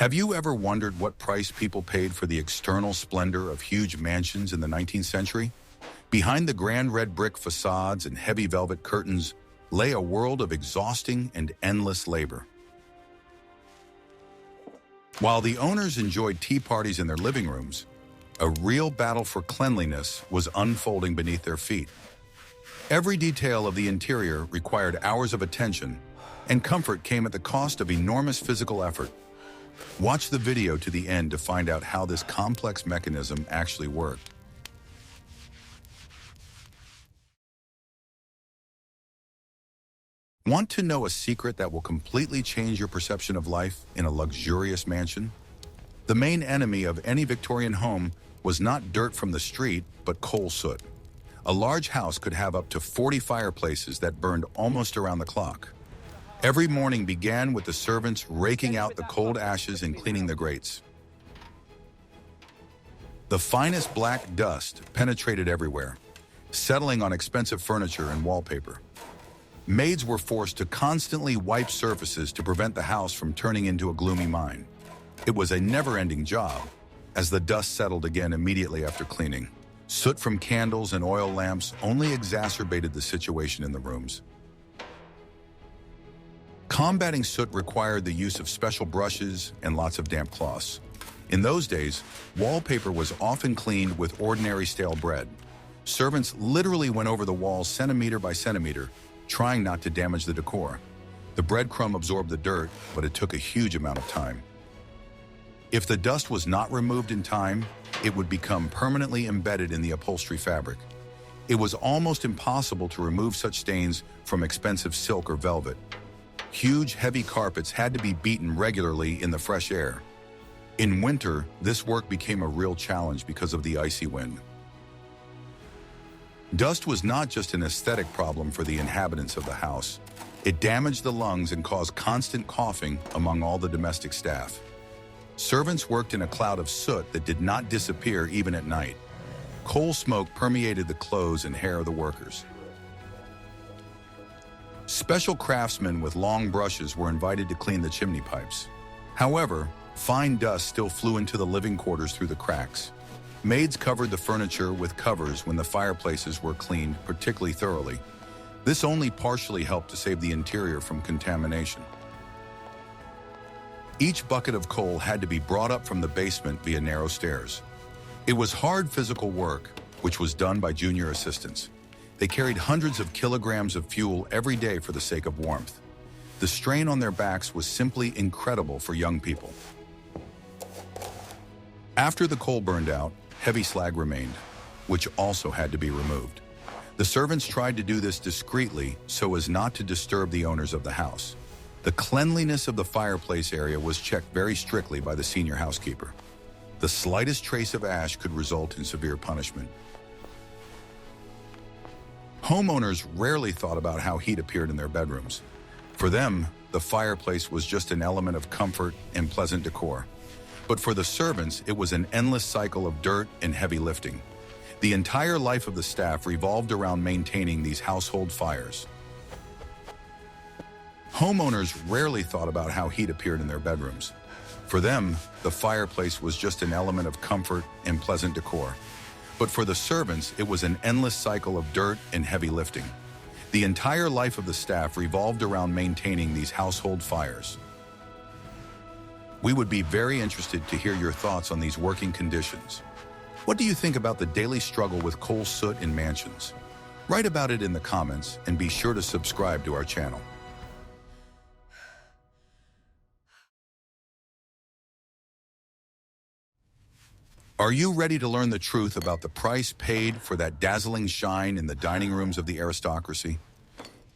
Have you ever wondered what price people paid for the external splendor of huge mansions in the 19th century? Behind the grand red brick facades and heavy velvet curtains lay a world of exhausting and endless labor. While the owners enjoyed tea parties in their living rooms, a real battle for cleanliness was unfolding beneath their feet. Every detail of the interior required hours of attention, and comfort came at the cost of enormous physical effort. Watch the video to the end to find out how this complex mechanism actually worked. Want to know a secret that will completely change your perception of life in a luxurious mansion? The main enemy of any Victorian home was not dirt from the street, but coal soot. A large house could have up to 40 fireplaces that burned almost around the clock. Every morning began with the servants raking out the cold ashes and cleaning the grates. The finest black dust penetrated everywhere, settling on expensive furniture and wallpaper. Maids were forced to constantly wipe surfaces to prevent the house from turning into a gloomy mine. It was a never-ending job, as the dust settled again immediately after cleaning. Soot from candles and oil lamps only exacerbated the situation in the rooms. Combating soot required the use of special brushes and lots of damp cloths. In those days, wallpaper was often cleaned with ordinary stale bread. Servants literally went over the walls centimeter by centimeter, trying not to damage the decor. The breadcrumb absorbed the dirt, but it took a huge amount of time. If the dust was not removed in time, it would become permanently embedded in the upholstery fabric. It was almost impossible to remove such stains from expensive silk or velvet. Huge, heavy carpets had to be beaten regularly in the fresh air. In winter, this work became a real challenge because of the icy wind. Dust was not just an aesthetic problem for the inhabitants of the house. It damaged the lungs and caused constant coughing among all the domestic staff. Servants worked in a cloud of soot that did not disappear even at night. Coal smoke permeated the clothes and hair of the workers. Special craftsmen with long brushes were invited to clean the chimney pipes. However, fine dust still flew into the living quarters through the cracks. Maids covered the furniture with covers when the fireplaces were cleaned particularly thoroughly. This only partially helped to save the interior from contamination. Each bucket of coal had to be brought up from the basement via narrow stairs. It was hard physical work, which was done by junior assistants. They carried hundreds of kilograms of fuel every day for the sake of warmth. The strain on their backs was simply incredible for young people. After the coal burned out, heavy slag remained, which also had to be removed. The servants tried to do this discreetly so as not to disturb the owners of the house. The cleanliness of the fireplace area was checked very strictly by the senior housekeeper. The slightest trace of ash could result in severe punishment. Homeowners rarely thought about how heat appeared in their bedrooms. For them, the fireplace was just an element of comfort and pleasant decor. But for the servants, it was an endless cycle of dirt and heavy lifting. The entire life of the staff revolved around maintaining these household fires. Homeowners rarely thought about how heat appeared in their bedrooms. For them, the fireplace was just an element of comfort and pleasant decor. But for the servants, it was an endless cycle of dirt and heavy lifting. The entire life of the staff revolved around maintaining these household fires. We would be very interested to hear your thoughts on these working conditions. What do you think about the daily struggle with coal soot in mansions? Write about it in the comments and be sure to subscribe to our channel. Are you ready to learn the truth about the price paid for that dazzling shine in the dining rooms of the aristocracy?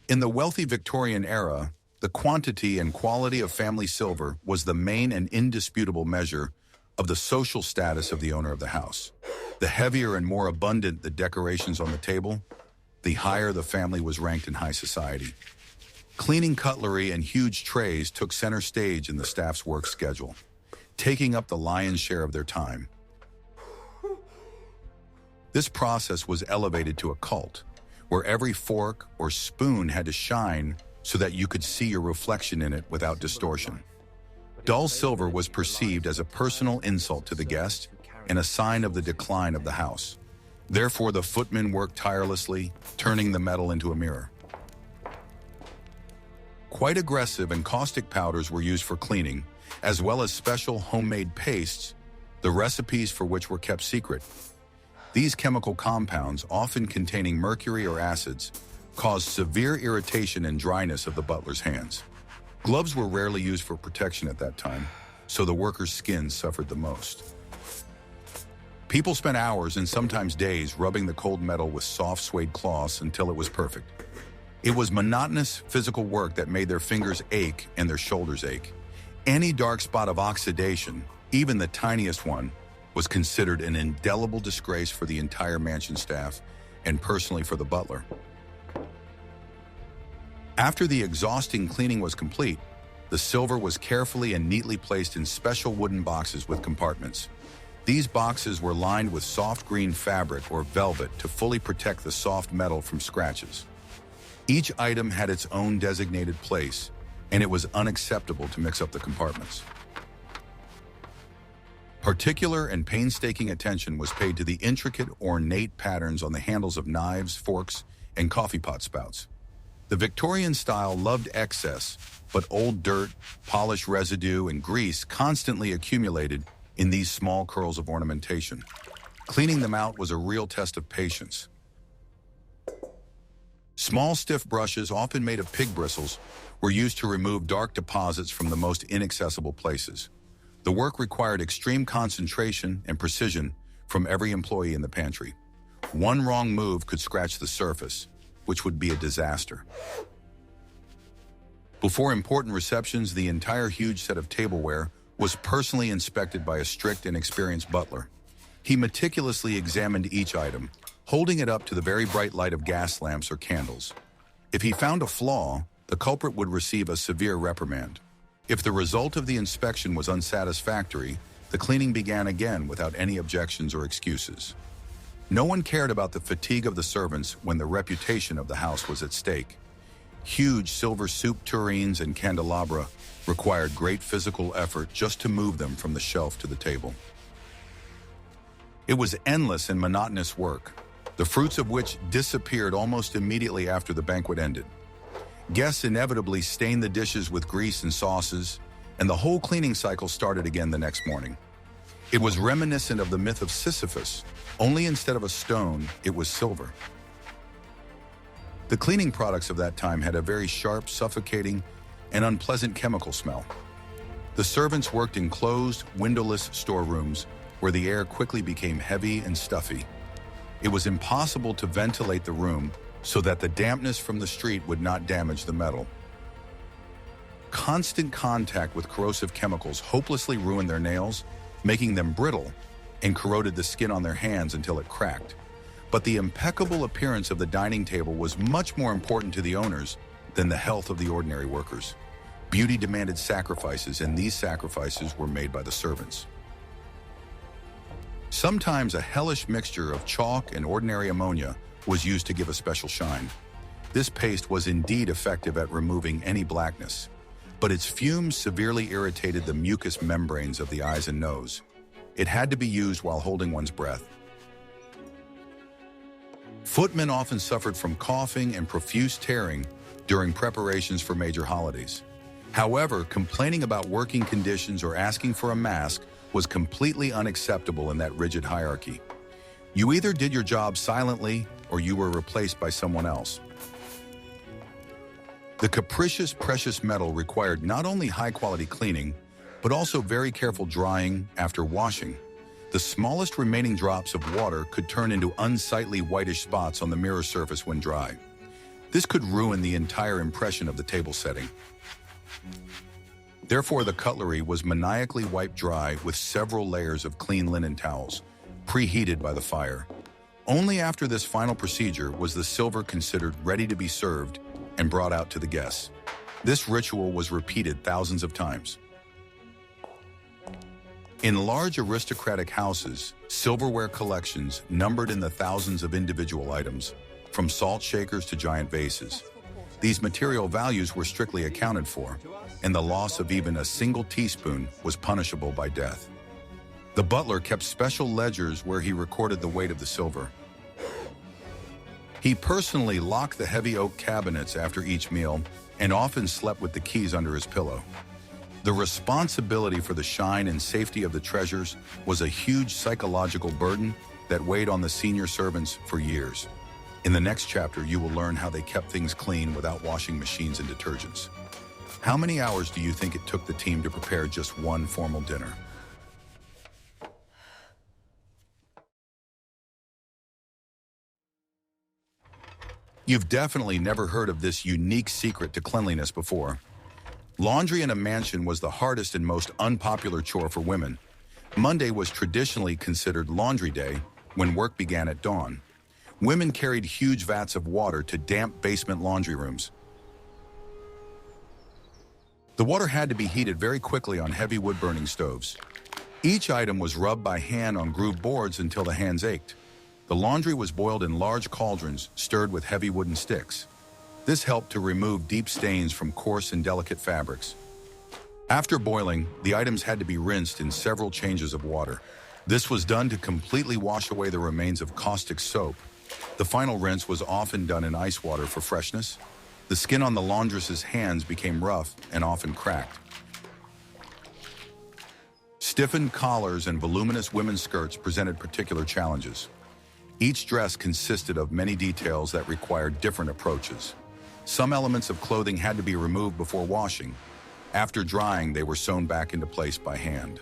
In the wealthy Victorian era, the quantity and quality of family silver was the main and indisputable measure of the social status of the owner of the house. The heavier and more abundant the decorations on the table, the higher the family was ranked in high society. Cleaning cutlery and huge trays took center stage in the staff's work schedule, taking up the lion's share of their time. This process was elevated to a cult, where every fork or spoon had to shine so that you could see your reflection in it without distortion. Dull silver was perceived as a personal insult to the guest and a sign of the decline of the house. Therefore, the footmen worked tirelessly, turning the metal into a mirror. Quite aggressive and caustic powders were used for cleaning, as well as special homemade pastes, the recipes for which were kept secret. These chemical compounds, often containing mercury or acids, caused severe irritation and dryness of the butler's hands. Gloves were rarely used for protection at that time, so the workers' skins suffered the most. People spent hours and sometimes days rubbing the cold metal with soft suede cloths until it was perfect. It was monotonous physical work that made their fingers ache and their shoulders ache. Any dark spot of oxidation, even the tiniest one, was considered an indelible disgrace for the entire mansion staff and personally for the butler. After the exhausting cleaning was complete, the silver was carefully and neatly placed in special wooden boxes with compartments. These boxes were lined with soft green fabric or velvet to fully protect the soft metal from scratches. Each item had its own designated place, and it was unacceptable to mix up the compartments. Particular and painstaking attention was paid to the intricate, ornate patterns on the handles of knives, forks, and coffee pot spouts. The Victorian style loved excess, but old dirt, polish residue, and grease constantly accumulated in these small curls of ornamentation. Cleaning them out was a real test of patience. Small, stiff brushes, often made of pig bristles, were used to remove dark deposits from the most inaccessible places. The work required extreme concentration and precision from every employee in the pantry. One wrong move could scratch the surface, which would be a disaster. Before important receptions, the entire huge set of tableware was personally inspected by a strict and experienced butler. He meticulously examined each item, holding it up to the very bright light of gas lamps or candles. If he found a flaw, the culprit would receive a severe reprimand. If the result of the inspection was unsatisfactory, the cleaning began again without any objections or excuses. No one cared about the fatigue of the servants when the reputation of the house was at stake. Huge silver soup tureens and candelabra required great physical effort just to move them from the shelf to the table. It was endless and monotonous work, the fruits of which disappeared almost immediately after the banquet ended. Guests inevitably stained the dishes with grease and sauces, and the whole cleaning cycle started again the next morning. It was reminiscent of the myth of Sisyphus, only instead of a stone, it was silver. The cleaning products of that time had a very sharp, suffocating, and unpleasant chemical smell. The servants worked in closed, windowless storerooms where the air quickly became heavy and stuffy. It was impossible to ventilate the room so that the dampness from the street would not damage the metal. Constant contact with corrosive chemicals hopelessly ruined their nails, making them brittle, and corroded the skin on their hands until it cracked. But the impeccable appearance of the dining table was much more important to the owners than the health of the ordinary workers. Beauty demanded sacrifices, and these sacrifices were made by the servants. Sometimes a hellish mixture of chalk and ordinary ammonia was used to give a special shine. This paste was indeed effective at removing any blackness, but its fumes severely irritated the mucous membranes of the eyes and nose. It had to be used while holding one's breath. Footmen often suffered from coughing and profuse tearing during preparations for major holidays. However, complaining about working conditions or asking for a mask was completely unacceptable in that rigid hierarchy. You either did your job silently or you were replaced by someone else. The capricious, precious metal required not only high-quality cleaning, but also very careful drying after washing. The smallest remaining drops of water could turn into unsightly whitish spots on the mirror surface when dry. This could ruin the entire impression of the table setting. Therefore, the cutlery was maniacally wiped dry with several layers of clean linen towels, preheated by the fire. Only after this final procedure was the silver considered ready to be served and brought out to the guests. This ritual was repeated thousands of times. In large aristocratic houses, silverware collections numbered in the thousands of individual items, from salt shakers to giant vases. These material values were strictly accounted for, and the loss of even a single teaspoon was punishable by death. The butler kept special ledgers where he recorded the weight of the silver. He personally locked the heavy oak cabinets after each meal and often slept with the keys under his pillow. The responsibility for the shine and safety of the treasures was a huge psychological burden that weighed on the senior servants for years. In the next chapter, you will learn how they kept things clean without washing machines and detergents. How many hours do you think it took the team to prepare just one formal dinner? You've definitely never heard of this unique secret to cleanliness before. Laundry in a mansion was the hardest and most unpopular chore for women. Monday was traditionally considered laundry day when work began at dawn. Women carried huge vats of water to damp basement laundry rooms. The water had to be heated very quickly on heavy wood-burning stoves. Each item was rubbed by hand on grooved boards until the hands ached. The laundry was boiled in large cauldrons stirred with heavy wooden sticks. This helped to remove deep stains from coarse and delicate fabrics. After boiling, the items had to be rinsed in several changes of water. This was done to completely wash away the remains of caustic soap. The final rinse was often done in ice water for freshness. The skin on the laundress's hands became rough and often cracked. Stiffened collars and voluminous women's skirts presented particular challenges. Each dress consisted of many details that required different approaches. Some elements of clothing had to be removed before washing. After drying, they were sewn back into place by hand.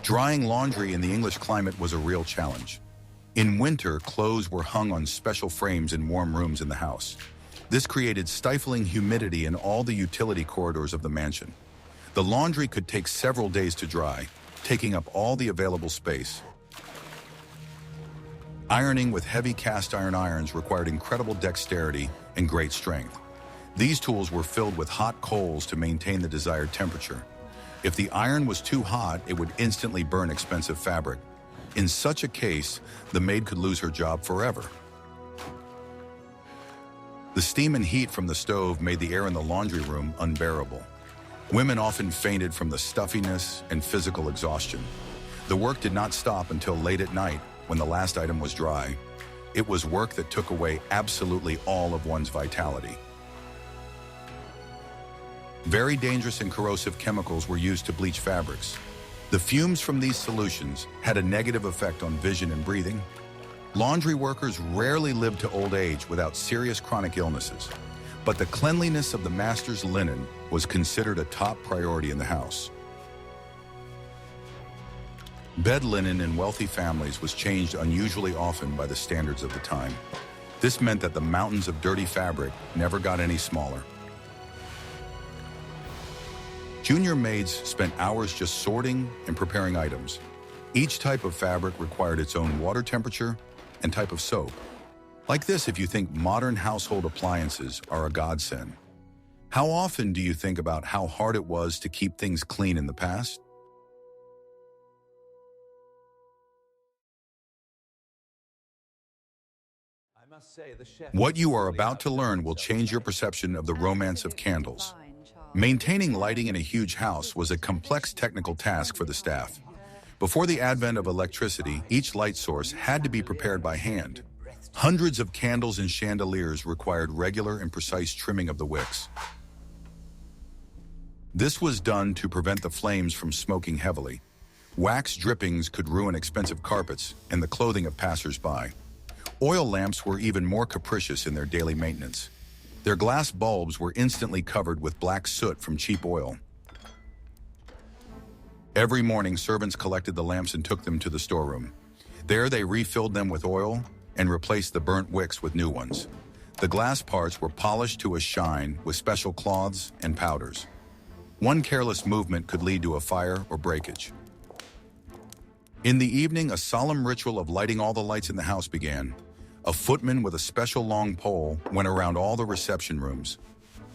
Drying laundry in the English climate was a real challenge. In winter, clothes were hung on special frames in warm rooms in the house. This created stifling humidity in all the utility corridors of the mansion. The laundry could take several days to dry, taking up all the available space. Ironing with heavy cast iron irons required incredible dexterity and great strength. These tools were filled with hot coals to maintain the desired temperature. If the iron was too hot, it would instantly burn expensive fabric. In such a case, the maid could lose her job forever. The steam and heat from the stove made the air in the laundry room unbearable. Women often fainted from the stuffiness and physical exhaustion. The work did not stop until late at night when the last item was dry. It was work that took away absolutely all of one's vitality. Very dangerous and corrosive chemicals were used to bleach fabrics. The fumes from these solutions had a negative effect on vision and breathing. Laundry workers rarely lived to old age without serious chronic illnesses, but the cleanliness of the master's linen was considered a top priority in the house. Bed linen in wealthy families was changed unusually often by the standards of the time. This meant that the mountains of dirty fabric never got any smaller. Junior maids spent hours just sorting and preparing items. Each type of fabric required its own water temperature and type of soap. Like this if you think modern household appliances are a godsend. How often do you think about how hard it was to keep things clean in the past? What you are about to learn will change your perception of the romance of candles. Maintaining lighting in a huge house was a complex technical task for the staff. Before the advent of electricity, each light source had to be prepared by hand. Hundreds of candles and chandeliers required regular and precise trimming of the wicks. This was done to prevent the flames from smoking heavily. Wax drippings could ruin expensive carpets and the clothing of passers-by. Oil lamps were even more capricious in their daily maintenance. Their glass bulbs were instantly covered with black soot from cheap oil. Every morning, servants collected the lamps and took them to the storeroom. There, they refilled them with oil and replaced the burnt wicks with new ones. The glass parts were polished to a shine with special cloths and powders. One careless movement could lead to a fire or breakage. In the evening, a solemn ritual of lighting all the lights in the house began. A footman with a special long pole went around all the reception rooms.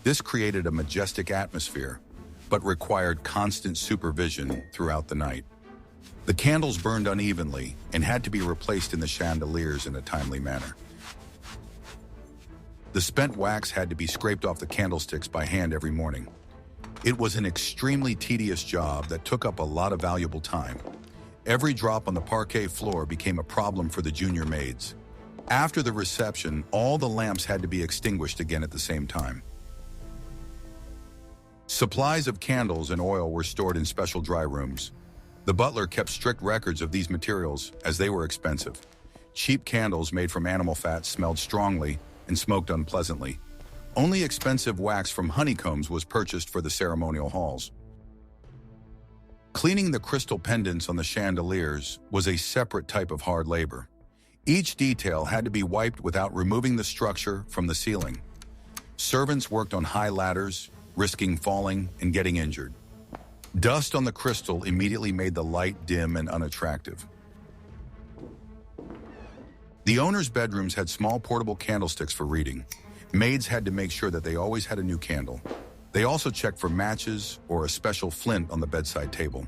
This created a majestic atmosphere, but required constant supervision throughout the night. The candles burned unevenly and had to be replaced in the chandeliers in a timely manner. The spent wax had to be scraped off the candlesticks by hand every morning. It was an extremely tedious job that took up a lot of valuable time. Every drop on the parquet floor became a problem for the junior maids. After the reception, all the lamps had to be extinguished again at the same time. Supplies of candles and oil were stored in special dry rooms. The butler kept strict records of these materials as they were expensive. Cheap candles made from animal fat smelled strongly and smoked unpleasantly. Only expensive wax from honeycombs was purchased for the ceremonial halls. Cleaning the crystal pendants on the chandeliers was a separate type of hard labor. Each detail had to be wiped without removing the structure from the ceiling. Servants worked on high ladders, risking falling and getting injured. Dust on the crystal immediately made the light dim and unattractive. The owners' bedrooms had small portable candlesticks for reading. Maids had to make sure that they always had a new candle. They also checked for matches or a special flint on the bedside table.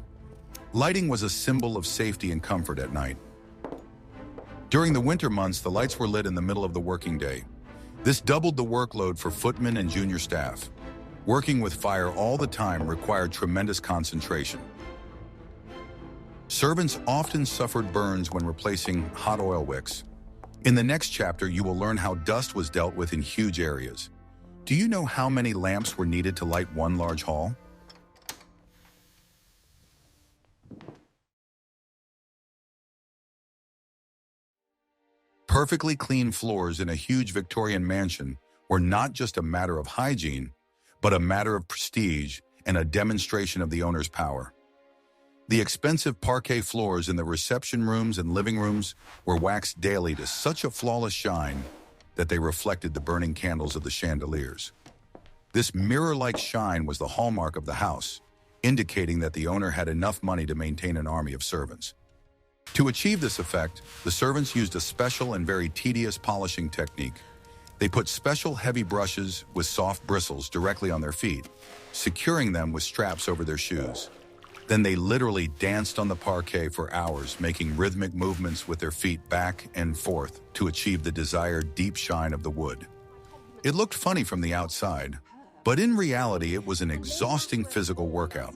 Lighting was a symbol of safety and comfort at night. During the winter months, the lights were lit in the middle of the working day. This doubled the workload for footmen and junior staff. Working with fire all the time required tremendous concentration. Servants often suffered burns when replacing hot oil wicks. In the next chapter, you will learn how dust was dealt with in huge areas. Do you know how many lamps were needed to light one large hall? Perfectly clean floors in a huge Victorian mansion were not just a matter of hygiene, but a matter of prestige and a demonstration of the owner's power. The expensive parquet floors in the reception rooms and living rooms were waxed daily to such a flawless shine that they reflected the burning candles of the chandeliers. This mirror-like shine was the hallmark of the house, indicating that the owner had enough money to maintain an army of servants. To achieve this effect, the servants used a special and very tedious polishing technique. They put special heavy brushes with soft bristles directly on their feet, securing them with straps over their shoes. Then they literally danced on the parquet for hours, making rhythmic movements with their feet back and forth to achieve the desired deep shine of the wood. It looked funny from the outside, but in reality it was an exhausting physical workout.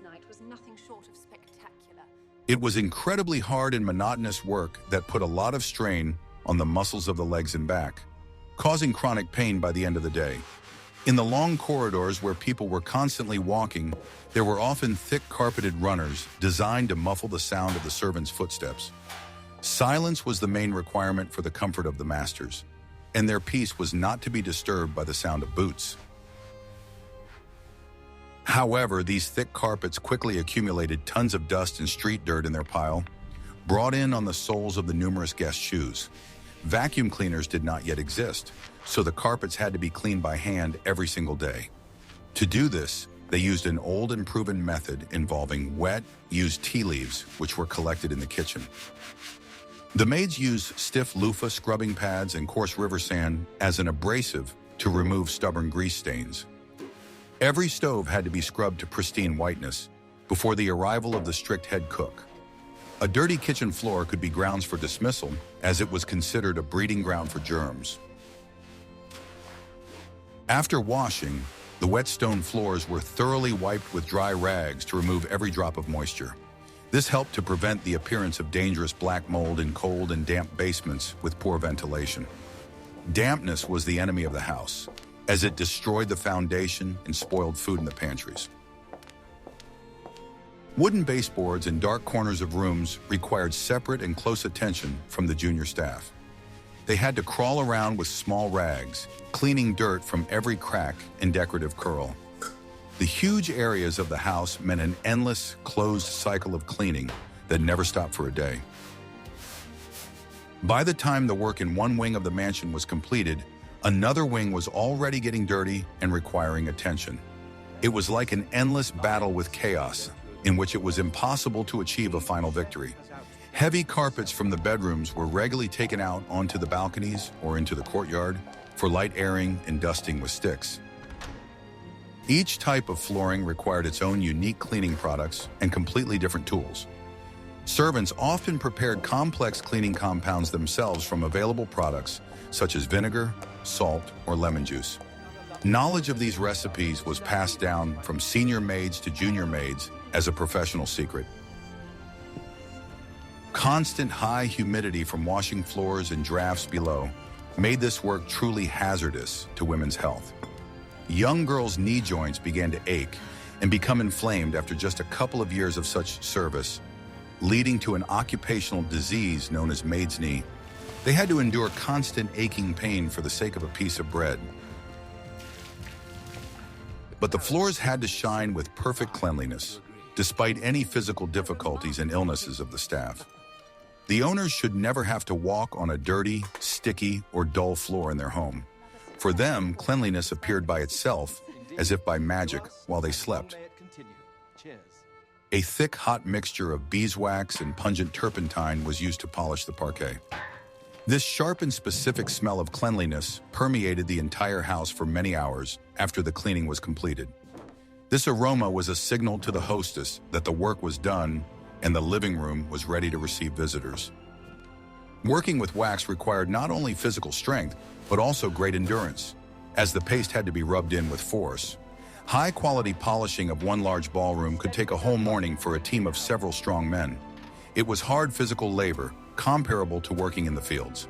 It was incredibly hard and monotonous work that put a lot of strain on the muscles of the legs and back, causing chronic pain by the end of the day. In the long corridors where people were constantly walking, there were often thick carpeted runners designed to muffle the sound of the servants' footsteps. Silence was the main requirement for the comfort of the masters, and their peace was not to be disturbed by the sound of boots. However, these thick carpets quickly accumulated tons of dust and street dirt in their pile, brought in on the soles of the numerous guest shoes. Vacuum cleaners did not yet exist, so the carpets had to be cleaned by hand every single day. To do this, they used an old and proven method involving wet, used tea leaves, which were collected in the kitchen. The maids used stiff loofah scrubbing pads and coarse river sand as an abrasive to remove stubborn grease stains. Every stove had to be scrubbed to pristine whiteness before the arrival of the strict head cook. A dirty kitchen floor could be grounds for dismissal, as it was considered a breeding ground for germs. After washing, the wet stone floors were thoroughly wiped with dry rags to remove every drop of moisture. This helped to prevent the appearance of dangerous black mold in cold and damp basements with poor ventilation. Dampness was the enemy of the house, as it destroyed the foundation and spoiled food in the pantries. Wooden baseboards in dark corners of rooms required separate and close attention from the junior staff. They had to crawl around with small rags, cleaning dirt from every crack and decorative curl. The huge areas of the house meant an endless, closed cycle of cleaning that never stopped for a day. By the time the work in one wing of the mansion was completed, another wing was already getting dirty and requiring attention. It was like an endless battle with chaos, in which it was impossible to achieve a final victory. Heavy carpets from the bedrooms were regularly taken out onto the balconies or into the courtyard for light airing and dusting with sticks. Each type of flooring required its own unique cleaning products and completely different tools. Servants often prepared complex cleaning compounds themselves from available products such as vinegar, salt, or lemon juice. Knowledge of these recipes was passed down from senior maids to junior maids as a professional secret. Constant high humidity from washing floors and drafts below made this work truly hazardous to women's health. Young girls' knee joints began to ache and become inflamed after just a couple of years of such service, leading to an occupational disease known as maid's knee. They had to endure constant aching pain for the sake of a piece of bread. But the floors had to shine with perfect cleanliness, despite any physical difficulties and illnesses of the staff. The owners should never have to walk on a dirty, sticky, or dull floor in their home. For them, cleanliness appeared by itself, as if by magic, while they slept. A thick, hot mixture of beeswax and pungent turpentine was used to polish the parquet. This sharp and specific smell of cleanliness permeated the entire house for many hours after the cleaning was completed. This aroma was a signal to the hostess that the work was done and the living room was ready to receive visitors. Working with wax required not only physical strength, but also great endurance, as the paste had to be rubbed in with force. High-quality polishing of one large ballroom could take a whole morning for a team of several strong men. It was hard physical labor, comparable to working in the fields.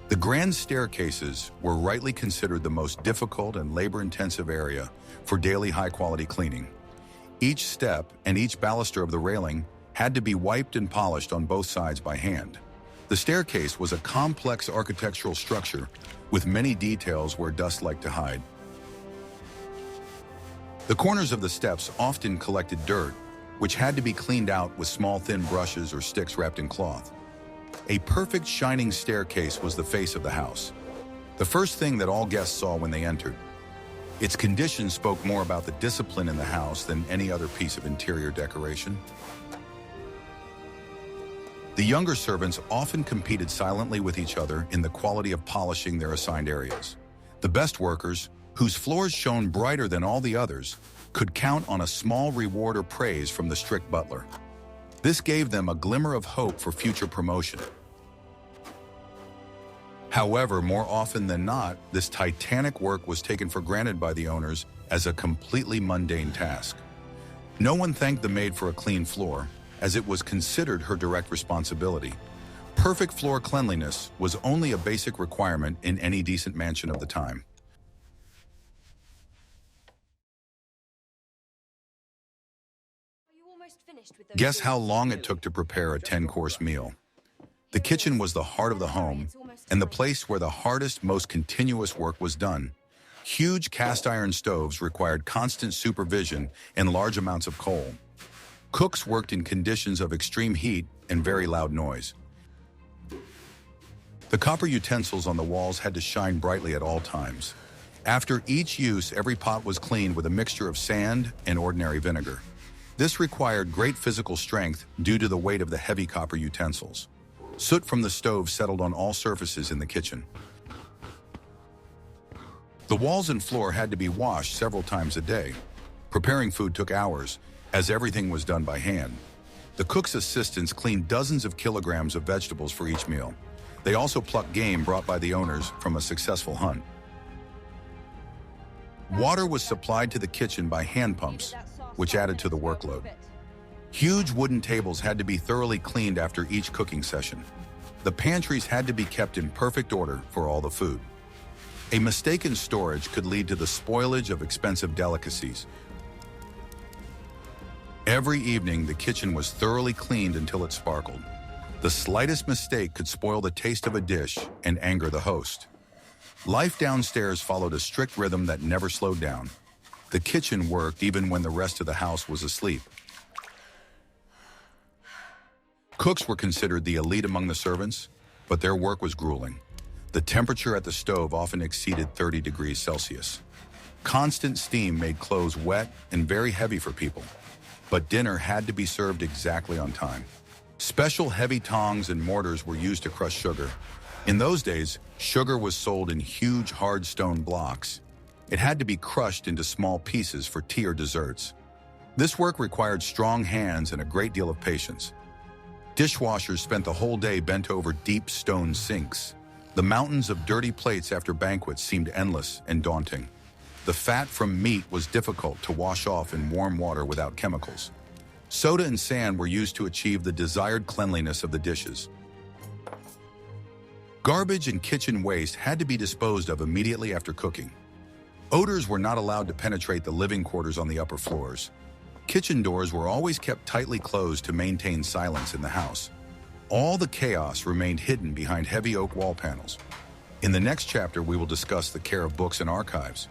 The grand staircases were rightly considered the most difficult and labor-intensive area for daily high-quality cleaning. Each step and each baluster of the railing had to be wiped and polished on both sides by hand. The staircase was a complex architectural structure with many details where dust liked to hide. The corners of the steps often collected dirt, which had to be cleaned out with small thin brushes or sticks wrapped in cloth. A perfect shining staircase was the face of the house, the first thing that all guests saw when they entered. Its condition spoke more about the discipline in the house than any other piece of interior decoration. The younger servants often competed silently with each other in the quality of polishing their assigned areas. The best workers, whose floors shone brighter than all the others, could count on a small reward or praise from the strict butler. This gave them a glimmer of hope for future promotion. However, more often than not, this titanic work was taken for granted by the owners as a completely mundane task. No one thanked the maid for a clean floor, as it was considered her direct responsibility. Perfect floor cleanliness was only a basic requirement in any decent mansion of the time. Guess how long it took to prepare a 10-course meal? The kitchen was the heart of the home and the place where the hardest, most continuous work was done. Huge cast-iron stoves required constant supervision and large amounts of coal. Cooks worked in conditions of extreme heat and very loud noise. The copper utensils on the walls had to shine brightly at all times. After each use, every pot was cleaned with a mixture of sand and ordinary vinegar. This required great physical strength due to the weight of the heavy copper utensils. Soot from the stove settled on all surfaces in the kitchen. The walls and floor had to be washed several times a day. Preparing food took hours, as everything was done by hand. The cook's assistants cleaned dozens of kilograms of vegetables for each meal. They also plucked game brought by the owners from a successful hunt. Water was supplied to the kitchen by hand pumps, which added to the workload. Huge wooden tables had to be thoroughly cleaned after each cooking session. The pantries had to be kept in perfect order for all the food. A mistake in storage could lead to the spoilage of expensive delicacies. Every evening, the kitchen was thoroughly cleaned until it sparkled. The slightest mistake could spoil the taste of a dish and anger the host. Life downstairs followed a strict rhythm that never slowed down. The kitchen worked even when the rest of the house was asleep. Cooks were considered the elite among the servants, but their work was grueling. The temperature at the stove often exceeded 30 degrees Celsius. Constant steam made clothes wet and very heavy for people, but dinner had to be served exactly on time. Special heavy tongs and mortars were used to crush sugar. In those days, sugar was sold in huge hard stone blocks. It had to be crushed into small pieces for tea or desserts. This work required strong hands and a great deal of patience. Dishwashers spent the whole day bent over deep stone sinks. The mountains of dirty plates after banquets seemed endless and daunting. The fat from meat was difficult to wash off in warm water without chemicals. Soda and sand were used to achieve the desired cleanliness of the dishes. Garbage and kitchen waste had to be disposed of immediately after cooking. Odors were not allowed to penetrate the living quarters on the upper floors. Kitchen doors were always kept tightly closed to maintain silence in the house. All the chaos remained hidden behind heavy oak wall panels. In the next chapter, we will discuss the care of books and archives.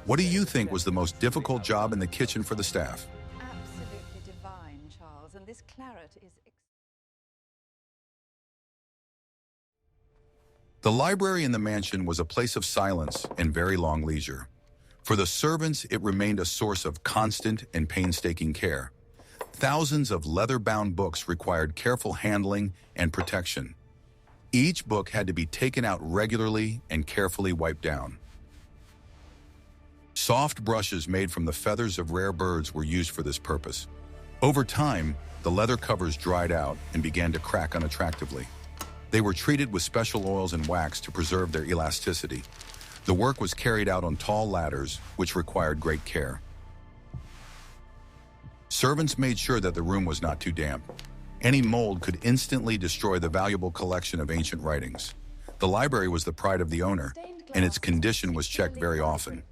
What do you think was the most difficult job in the kitchen for the staff? Absolutely divine, Charles, and this claret is... The library in the mansion was a place of silence and very long leisure. For the servants, it remained a source of constant and painstaking care. Thousands of leather-bound books required careful handling and protection. Each book had to be taken out regularly and carefully wiped down. Soft brushes made from the feathers of rare birds were used for this purpose. Over time, the leather covers dried out and began to crack unattractively. They were treated with special oils and wax to preserve their elasticity. The work was carried out on tall ladders, which required great care. Servants made sure that the room was not too damp. Any mold could instantly destroy the valuable collection of ancient writings. The library was the pride of the owner, and its condition was checked very often.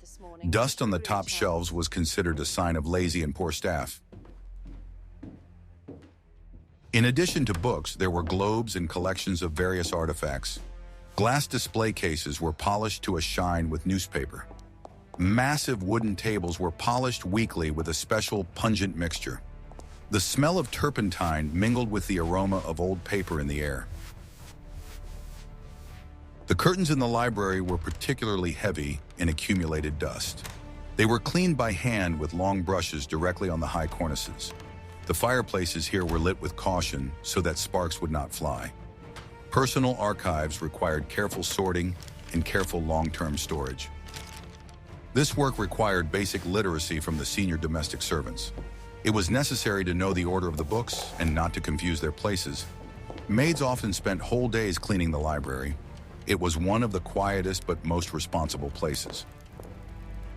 Dust on the top shelves was considered a sign of lazy and poor staff. In addition to books, there were globes and collections of various artifacts. Glass display cases were polished to a shine with newspaper. Massive wooden tables were polished weekly with a special pungent mixture. The smell of turpentine mingled with the aroma of old paper in the air. The curtains in the library were particularly heavy in accumulated dust. They were cleaned by hand with long brushes directly on the high cornices. The fireplaces here were lit with caution so that sparks would not fly. Personal archives required careful sorting and careful long-term storage. This work required basic literacy from the senior domestic servants. It was necessary to know the order of the books and not to confuse their places. Maids often spent whole days cleaning the library. It was one of the quietest but most responsible places.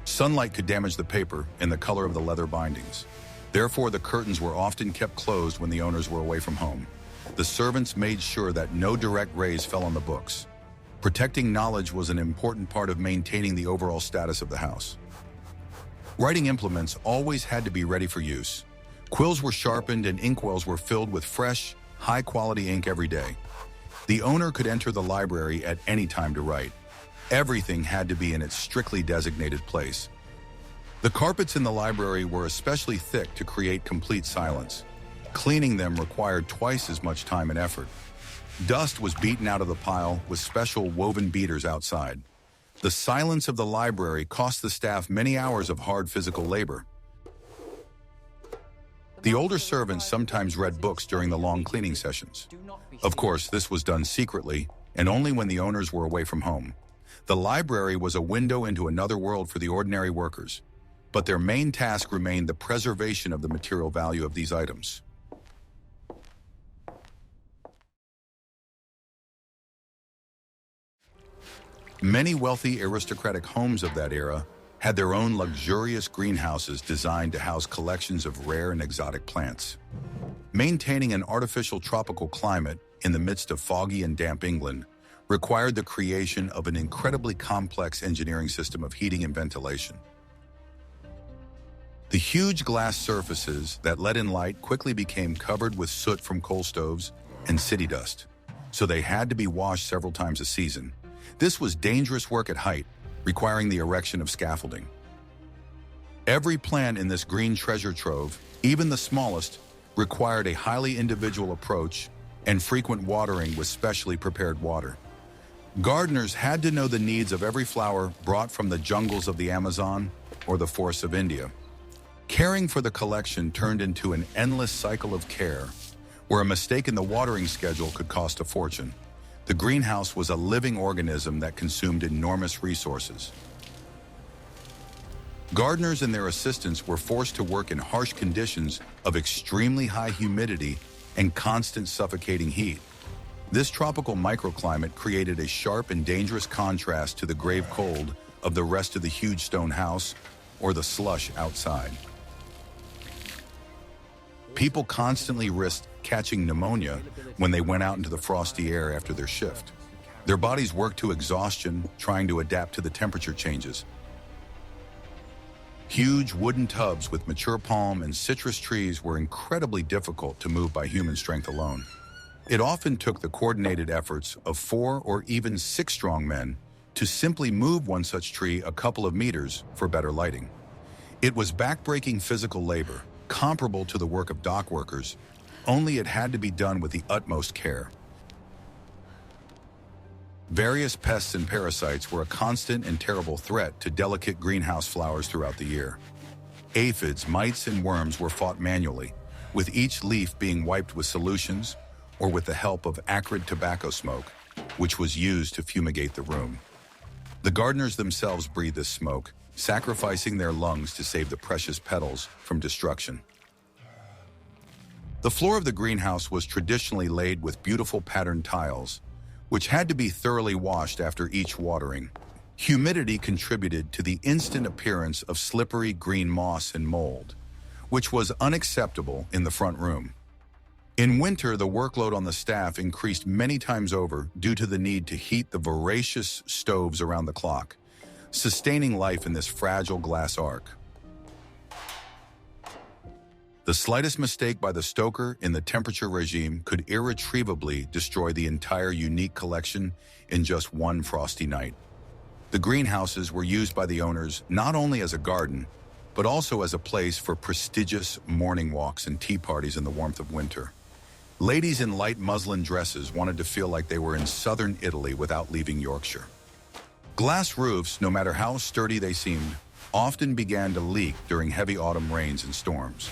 Sunlight could damage the paper and the color of the leather bindings. Therefore, the curtains were often kept closed when the owners were away from home. The servants made sure that no direct rays fell on the books. Protecting knowledge was an important part of maintaining the overall status of the house. Writing implements always had to be ready for use. Quills were sharpened and inkwells were filled with fresh, high-quality ink every day. The owner could enter the library at any time to write. Everything had to be in its strictly designated place. The carpets in the library were especially thick to create complete silence. Cleaning them required twice as much time and effort. Dust was beaten out of the pile with special woven beaters outside. The silence of the library cost the staff many hours of hard physical labor. The older servants sometimes read books during the long cleaning sessions. Of course, this was done secretly and only when the owners were away from home. The library was a window into another world for the ordinary workers, but their main task remained the preservation of the material value of these items. Many wealthy aristocratic homes of that era had their own luxurious greenhouses designed to house collections of rare and exotic plants. Maintaining an artificial tropical climate in the midst of foggy and damp England required the creation of an incredibly complex engineering system of heating and ventilation. The huge glass surfaces that let in light quickly became covered with soot from coal stoves and city dust, so they had to be washed several times a season. This was dangerous work at height, requiring the erection of scaffolding. Every plant in this green treasure trove, even the smallest, required a highly individual approach and frequent watering with specially prepared water. Gardeners had to know the needs of every flower brought from the jungles of the Amazon or the forests of India. Caring for the collection turned into an endless cycle of care, where a mistake in the watering schedule could cost a fortune. The greenhouse was a living organism that consumed enormous resources. Gardeners and their assistants were forced to work in harsh conditions of extremely high humidity and constant suffocating heat. This tropical microclimate created a sharp and dangerous contrast to the grave cold of the rest of the huge stone house or the slush outside. People constantly risked catching pneumonia when they went out into the frosty air after their shift. Their bodies worked to exhaustion, trying to adapt to the temperature changes. Huge wooden tubs with mature palm and citrus trees were incredibly difficult to move by human strength alone. It often took the coordinated efforts of 4 or even 6 strong men to simply move one such tree a couple of meters for better lighting. It was backbreaking physical labor, comparable to the work of dock workers, only it had to be done with the utmost care. Various pests and parasites were a constant and terrible threat to delicate greenhouse flowers throughout the year. Aphids, mites, and worms were fought manually, with each leaf being wiped with solutions or with the help of acrid tobacco smoke, which was used to fumigate the room. The gardeners themselves breathed this smoke, sacrificing their lungs to save the precious petals from destruction. The floor of the greenhouse was traditionally laid with beautiful patterned tiles, which had to be thoroughly washed after each watering. Humidity contributed to the instant appearance of slippery green moss and mold, which was unacceptable in the front room. In winter, the workload on the staff increased many times over due to the need to heat the voracious stoves around the clock, sustaining life in this fragile glass ark. The slightest mistake by the stoker in the temperature regime could irretrievably destroy the entire unique collection in just one frosty night. The greenhouses were used by the owners not only as a garden, but also as a place for prestigious morning walks and tea parties in the warmth of winter. Ladies in light muslin dresses wanted to feel like they were in southern Italy without leaving Yorkshire. Glass roofs, no matter how sturdy they seemed, often began to leak during heavy autumn rains and storms.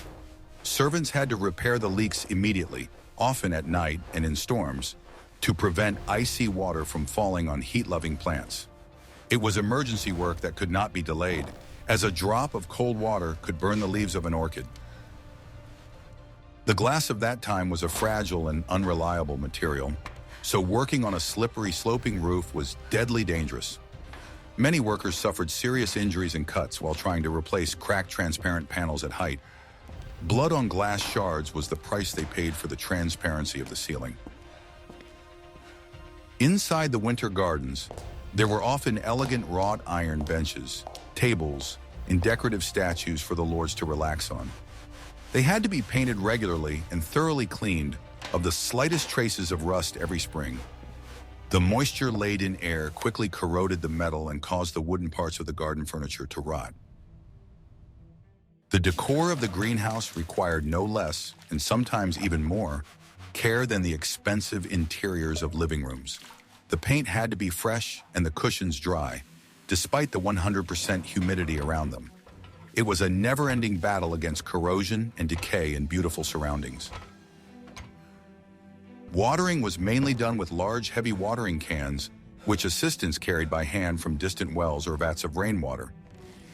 Servants had to repair the leaks immediately, often at night and in storms, to prevent icy water from falling on heat-loving plants. It was emergency work that could not be delayed, as a drop of cold water could burn the leaves of an orchid. The glass of that time was a fragile and unreliable material, so working on a slippery, sloping roof was deadly dangerous. Many workers suffered serious injuries and cuts while trying to replace cracked, transparent panels at height. Blood on glass shards was the price they paid for the transparency of the ceiling. Inside the winter gardens, there were often elegant wrought iron benches, tables, and decorative statues for the lords to relax on. They had to be painted regularly and thoroughly cleaned of the slightest traces of rust every spring. The moisture-laden air quickly corroded the metal and caused the wooden parts of the garden furniture to rot. The decor of the greenhouse required no less, and sometimes even more, care than the expensive interiors of living rooms. The paint had to be fresh and the cushions dry, despite the 100% humidity around them. It was a never-ending battle against corrosion and decay in beautiful surroundings. Watering was mainly done with large, heavy watering cans, which assistants carried by hand from distant wells or vats of rainwater.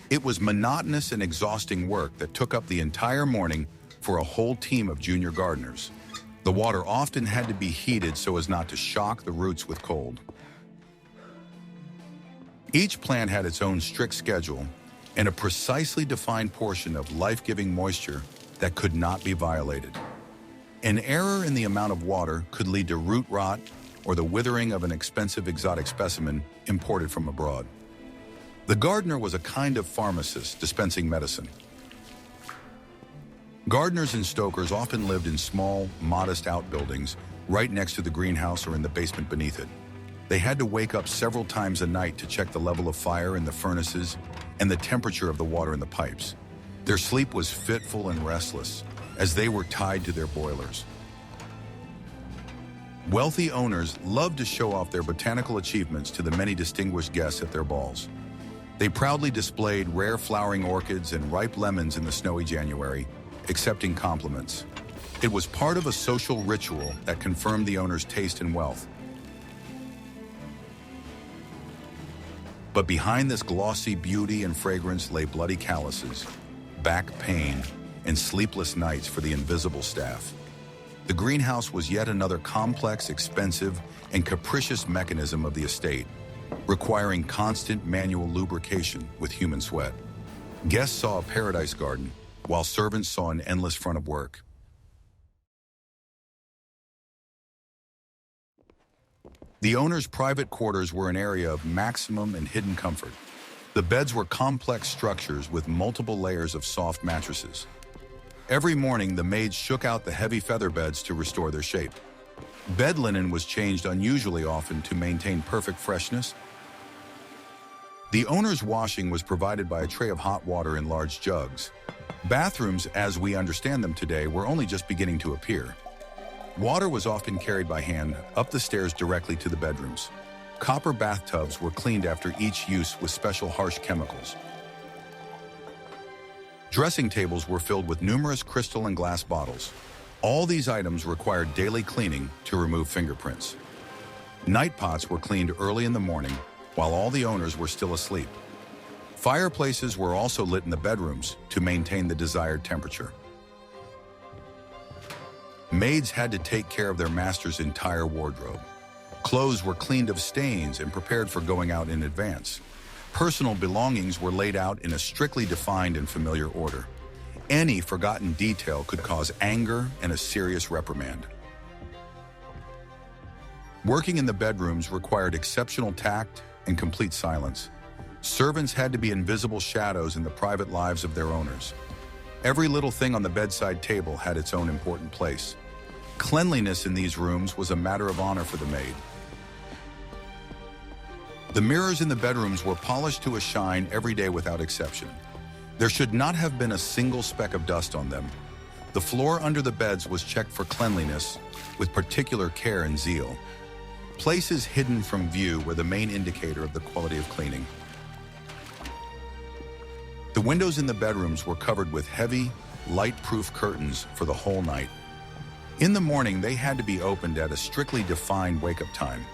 It was monotonous and exhausting work that took up the entire morning for a whole team of junior gardeners. The water often had to be heated so as not to shock the roots with cold. Each plant had its own strict schedule and a precisely defined portion of life-giving moisture that could not be violated. An error in the amount of water could lead to root rot or the withering of an expensive exotic specimen imported from abroad. The gardener was a kind of pharmacist dispensing medicine. Gardeners and stokers often lived in small, modest outbuildings right next to the greenhouse or in the basement beneath it. They had to wake up several times a night to check the level of fire in the furnaces and the temperature of the water in the pipes. Their sleep was fitful and restless, as they were tied to their boilers. Wealthy owners loved to show off their botanical achievements to the many distinguished guests at their balls. They proudly displayed rare flowering orchids and ripe lemons in the snowy January, accepting compliments. It was part of a social ritual that confirmed the owner's taste and wealth. But behind this glossy beauty and fragrance lay bloody calluses, back pain, and sleepless nights for the invisible staff. The greenhouse was yet another complex, expensive, and capricious mechanism of the estate, requiring constant manual lubrication with human sweat. Guests saw a paradise garden, while servants saw an endless front of work. The owner's private quarters were an area of maximum and hidden comfort. The beds were complex structures with multiple layers of soft mattresses. Every morning, the maids shook out the heavy feather beds to restore their shape. Bed linen was changed unusually often to maintain perfect freshness. The owner's washing was provided by a tray of hot water in large jugs. Bathrooms, as we understand them today, were only just beginning to appear. Water was often carried by hand up the stairs directly to the bedrooms. Copper bathtubs were cleaned after each use with special harsh chemicals. Dressing tables were filled with numerous crystal and glass bottles. All these items required daily cleaning to remove fingerprints. Night pots were cleaned early in the morning while all the owners were still asleep. Fireplaces were also lit in the bedrooms to maintain the desired temperature. Maids had to take care of their master's entire wardrobe. Clothes were cleaned of stains and prepared for going out in advance. Personal belongings were laid out in a strictly defined and familiar order. Any forgotten detail could cause anger and a serious reprimand. Working in the bedrooms required exceptional tact and complete silence. Servants had to be invisible shadows in the private lives of their owners. Every little thing on the bedside table had its own important place. Cleanliness in these rooms was a matter of honor for the maid. The mirrors in the bedrooms were polished to a shine every day without exception. There should not have been a single speck of dust on them. The floor under the beds was checked for cleanliness with particular care and zeal. Places hidden from view were the main indicator of the quality of cleaning. The windows in the bedrooms were covered with heavy, light-proof curtains for the whole night. In the morning, they had to be opened at a strictly defined wake-up time.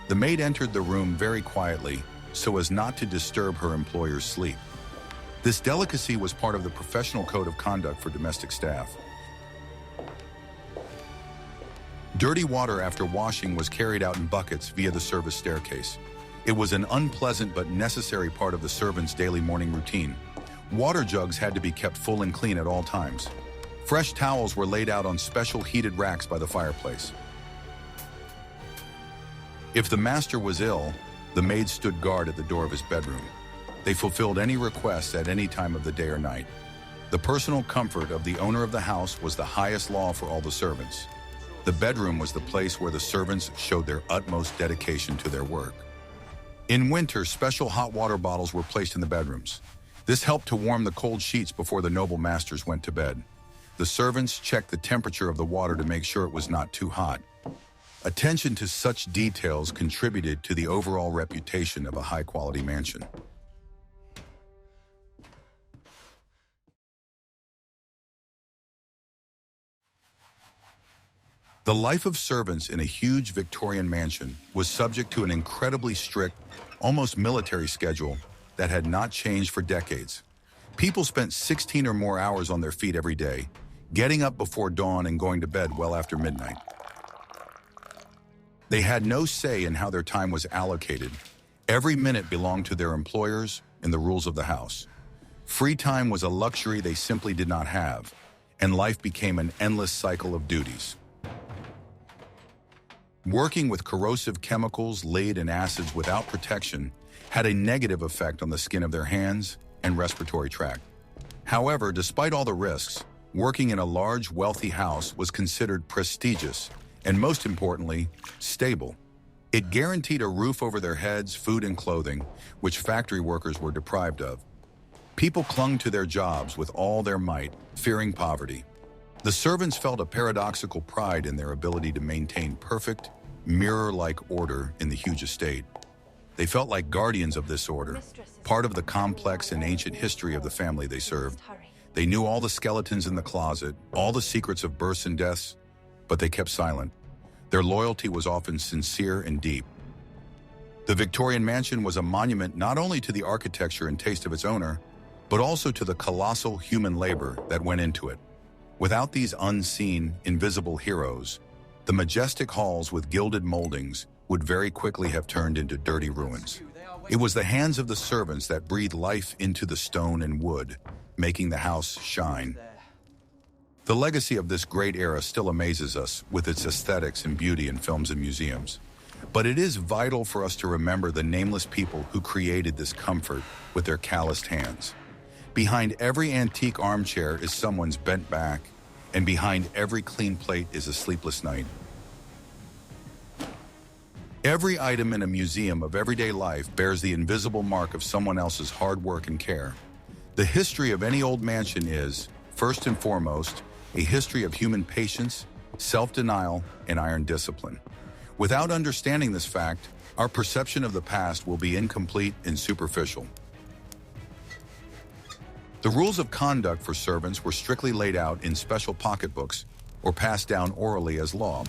The maid entered the room very quietly so as not to disturb her employer's sleep. This delicacy was part of the professional code of conduct for domestic staff. Dirty water after washing was carried out in buckets via the service staircase. It was an unpleasant but necessary part of the servants' daily morning routine. Water jugs had to be kept full and clean at all times. Fresh towels were laid out on special heated racks by the fireplace. If the master was ill, the maids stood guard at the door of his bedroom. They fulfilled any requests at any time of the day or night. The personal comfort of the owner of the house was the highest law for all the servants. The bedroom was the place where the servants showed their utmost dedication to their work. In winter, special hot water bottles were placed in the bedrooms. This helped to warm the cold sheets before the noble masters went to bed. The servants checked the temperature of the water to make sure it was not too hot. Attention to such details contributed to the overall reputation of a high-quality mansion. The life of servants in a huge Victorian mansion was subject to an incredibly strict, almost military schedule that had not changed for decades. People spent 16 or more hours on their feet every day, getting up before dawn and going to bed well after midnight. They had no say in how their time was allocated. Every minute belonged to their employers and the rules of the house. Free time was a luxury they simply did not have, and life became an endless cycle of duties. Working with corrosive chemicals, lead, and acids without protection had a negative effect on the skin of their hands and respiratory tract. However, despite all the risks, working in a large, wealthy house was considered prestigious and, most importantly, stable. It guaranteed a roof over their heads, food and clothing, which factory workers were deprived of. People clung to their jobs with all their might, fearing poverty. The servants felt a paradoxical pride in their ability to maintain perfect, mirror-like order in the huge estate. They felt like guardians of this order, part of the complex and ancient history of the family they served. They knew all the skeletons in the closet, all the secrets of births and deaths, but they kept silent. Their loyalty was often sincere and deep. The Victorian mansion was a monument not only to the architecture and taste of its owner, but also to the colossal human labor that went into it. Without these unseen, invisible heroes, the majestic halls with gilded moldings would very quickly have turned into dirty ruins. It was the hands of the servants that breathed life into the stone and wood, making the house shine. The legacy of this great era still amazes us with its aesthetics and beauty in films and museums. But it is vital for us to remember the nameless people who created this comfort with their calloused hands. Behind every antique armchair is someone's bent back, and behind every clean plate is a sleepless night. Every item in a museum of everyday life bears the invisible mark of someone else's hard work and care. The history of any old mansion is, first and foremost, a history of human patience, self-denial, and iron discipline. Without understanding this fact, our perception of the past will be incomplete and superficial. The rules of conduct for servants were strictly laid out in special pocketbooks or passed down orally as law.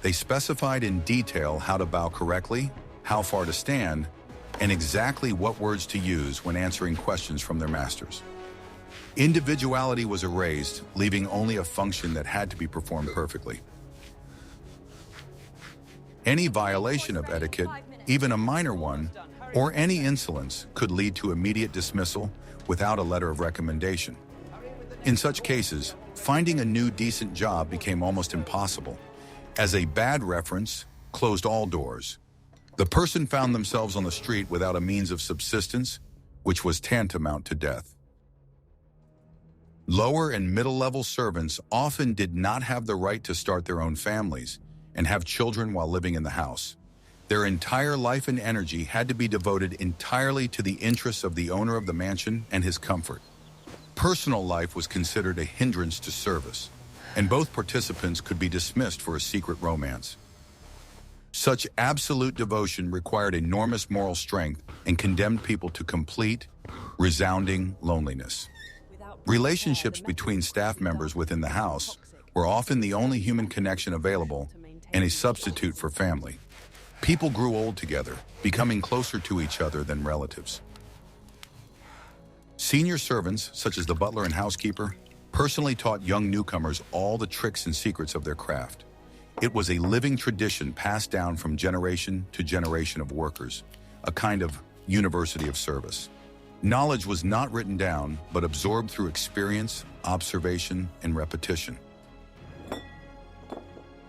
They specified in detail how to bow correctly, how far to stand, and exactly what words to use when answering questions from their masters. Individuality was erased, leaving only a function that had to be performed perfectly. Any violation of etiquette, even a minor one, or any insolence could lead to immediate dismissal without a letter of recommendation. In such cases, finding a new decent job became almost impossible, as a bad reference closed all doors. The person found themselves on the street without a means of subsistence, which was tantamount to death. Lower and middle-level servants often did not have the right to start their own families and have children while living in the house. Their entire life and energy had to be devoted entirely to the interests of the owner of the mansion and his comfort. Personal life was considered a hindrance to service, and both participants could be dismissed for a secret romance. Such absolute devotion required enormous moral strength and condemned people to complete, resounding loneliness. Relationships between staff members within the house were often the only human connection available and a substitute for family. People grew old together, becoming closer to each other than relatives. Senior servants, such as the butler and housekeeper, personally taught young newcomers all the tricks and secrets of their craft. It was a living tradition passed down from generation to generation of workers, a kind of university of service. Knowledge was not written down, but absorbed through experience, observation, and repetition.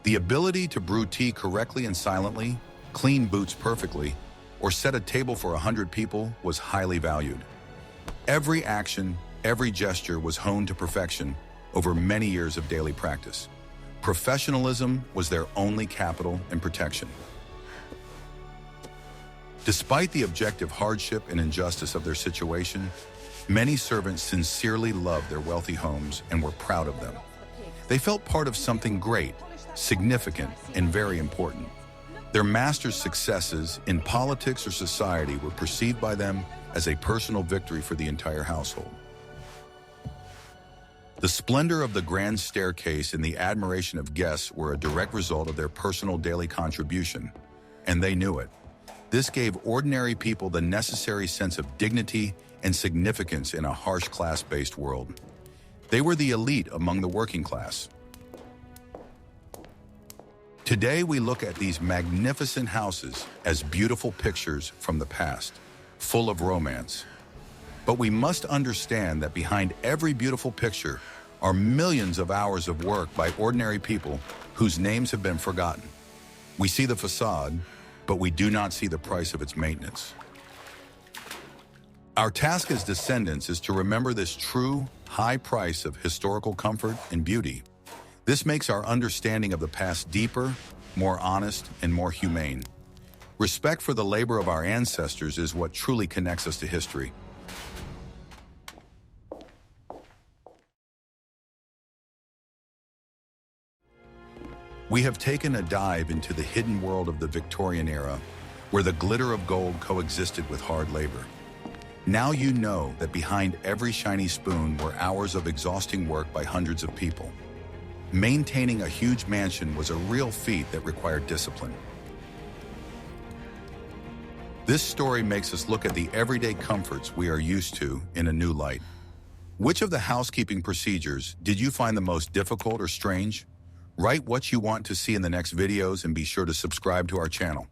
The ability to brew tea correctly and silently, clean boots perfectly, or set a table for 100 people was highly valued. Every action, every gesture was honed to perfection over many years of daily practice. Professionalism was their only capital and protection. Despite the objective hardship and injustice of their situation, many servants sincerely loved their wealthy homes and were proud of them. They felt part of something great, significant, and very important. Their masters' successes in politics or society were perceived by them as a personal victory for the entire household. The splendor of the grand staircase and the admiration of guests were a direct result of their personal daily contribution, and they knew it. This gave ordinary people the necessary sense of dignity and significance in a harsh class-based world. They were the elite among the working class. Today, we look at these magnificent houses as beautiful pictures from the past, full of romance. But we must understand that behind every beautiful picture are millions of hours of work by ordinary people whose names have been forgotten. We see the facade, but we do not see the price of its maintenance. Our task as descendants is to remember this true, high price of historical comfort and beauty. This makes our understanding of the past deeper, more honest, and more humane. Respect for the labor of our ancestors is what truly connects us to history. We have taken a dive into the hidden world of the Victorian era, where the glitter of gold coexisted with hard labor. Now you know that behind every shiny spoon were hours of exhausting work by hundreds of people. Maintaining a huge mansion was a real feat that required discipline. This story makes us look at the everyday comforts we are used to in a new light. Which of the housekeeping procedures did you find the most difficult or strange? Write what you want to see in the next videos and be sure to subscribe to our channel.